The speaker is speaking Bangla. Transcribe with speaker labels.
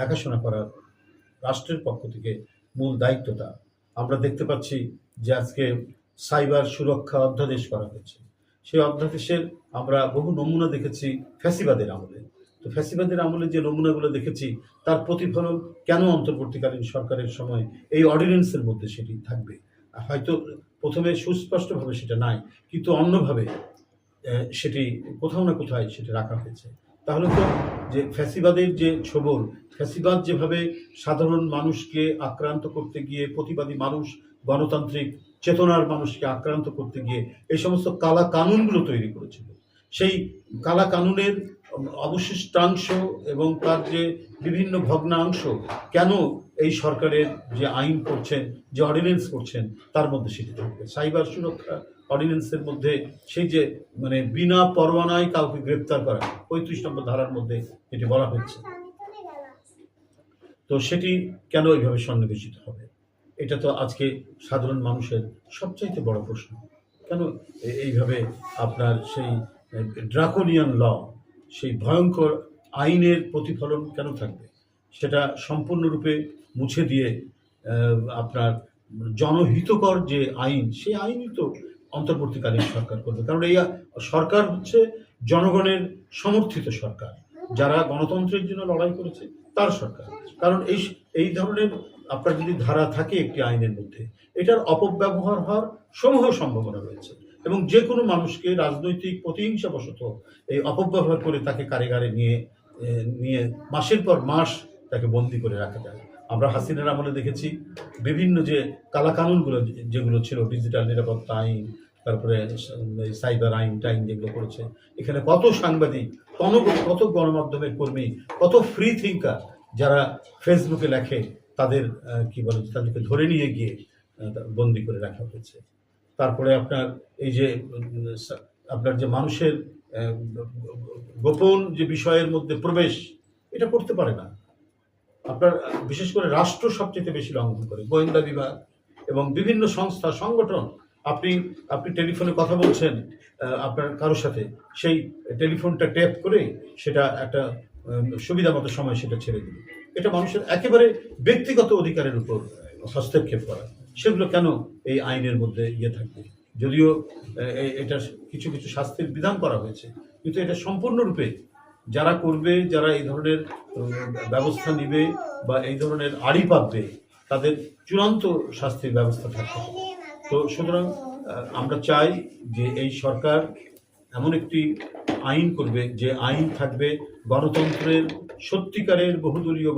Speaker 1: দেখাশোনা করার রাষ্ট্রের পক্ষ থেকে মূল দায়িত্বটা। আমরা দেখতে পাচ্ছি যে আজকে সাইবার সুরক্ষা অধ্যাদেশ করা হয়েছে। সেই অধ্যাদেশের আমরা বহু নমুনা দেখেছি ফ্যাসিবাদের আমলে। তো ফ্যাসিবাদের আমলে যে নমুনাগুলো দেখেছি তার প্রতিফলন কেন অন্তর্বর্তীকালীন সরকারের সময় এই অর্ডিন্যান্সের মধ্যে সেটি থাকবে? হয়তো প্রথমে সুস্পষ্টভাবে সেটা নাই, কিন্তু অন্যভাবে সেটি কোথাও না কোথায় সেটি রাখা হয়েছে। তাহলে তো যে ফ্যাসিবাদের যে ছোবল, ফ্যাসিবাদ যেভাবে সাধারণ মানুষকে আক্রান্ত করতে গিয়ে, প্রতিবাদী মানুষ, গণতান্ত্রিক চেতনার মানুষকে আক্রান্ত করতে গিয়ে এই সমস্ত কালা কানুনগুলো তৈরি করেছিল, সেই কালা কানুনের অবশিষ্টাংশ এবং তার যে বিভিন্ন ভগ্নাংশ কেন এই সরকারের যে আইন করছেন, যে অর্ডিন্যান্স করছেন তার মধ্যে সেটি থাকবে? সাইবার সুরক্ষা অর্ডিন্যান্সের মধ্যে সেই যে মানে বিনা পরোয়ানায় কাউকে গ্রেপ্তার করা ৩৫ নম্বর ধারার মধ্যে এটি বলা হচ্ছে, তো সেটি কেন এইভাবে সন্নিবেশিত হবে? এটা তো আজকে সাধারণ মানুষের সবচাইতে বড় প্রশ্ন। কেন এইভাবে আপনার সেই ড্রাকোনিয়ান ল, সেই ভয়ঙ্কর আইনের প্রতিফলন কেন থাকবে? সেটা সম্পূর্ণরূপে মুছে দিয়ে আপনার জনহিতকর যে আইন, সেই আইনই তো অন্তর্বর্তীকালীন সরকার করবে। কারণ এই সরকার হচ্ছে জনগণের সমর্থিত সরকার, যারা গণতন্ত্রের জন্য লড়াই করেছে তার সরকার। কারণ এই ধরনের আপনার যদি ধারা থাকে একটি আইনের মধ্যে, এটার অপব্যবহার হওয়ার সমূহ সম্ভাবনা রয়েছে, এবং যে কোনো মানুষকে রাজনৈতিক প্রতিহিংসাবশত এই অপব্যবহার করে তাকে কারাগারে নিয়ে মাসের পর মাস তাকে বন্দি করে রাখা যায়। আমরা হাসিনার আমলে দেখেছি বিভিন্ন যে কালাকানুনগুলো যেগুলো ছিল, ডিজিটাল নিরাপত্তা আইন, তারপরে সাইবার আইন টাইন যেগুলো করেছে, এখানে কত সাংবাদিক, কত গণমাধ্যমের কর্মী, কত ফ্রি থিঙ্কার যারা ফেসবুকে লেখে, তাদের কি বলে, তাদেরকে ধরে নিয়ে গিয়ে বন্দি করে রাখা হয়েছে। তারপরে আপনার এই যে আপনার যে মানুষের গোপন যে বিষয়ের মধ্যে প্রবেশ, এটা করতে পারে না। আপনার বিশেষ করে রাষ্ট্র সবচেয়ে বেশি লঙ্ঘন করে, গোয়েন্দা বিভাগ এবং বিভিন্ন সংস্থা সংগঠন। আপনি টেলিফোনে কথা বলছেন আপনার কারোর সাথে, সেই টেলিফোনটা ট্যাপ করে সেটা একটা সুবিধা মতো সময় সেটা ছেড়ে দিল। এটা মানুষের একেবারে ব্যক্তিগত অধিকারের উপর হস্তক্ষেপ করা। সেগুলো কেন এই আইনের মধ্যে থাকবে? যদিও এটা কিছু কিছু শাস্তির বিধান করা হয়েছে, কিন্তু এটা সম্পূর্ণরূপে যারা করবে, যারা এই ধরনের ব্যবস্থা নিবে বা এই ধরনের আড়ি পাবে, তাদের চূড়ান্ত শাস্তির ব্যবস্থা থাকতে হবে। তো সুতরাং আমরা চাই যে এই সরকার এমন একটি আইন করবে যে আইন থাকবে গণতন্ত্রের, সত্যিকারের বহুদলীয়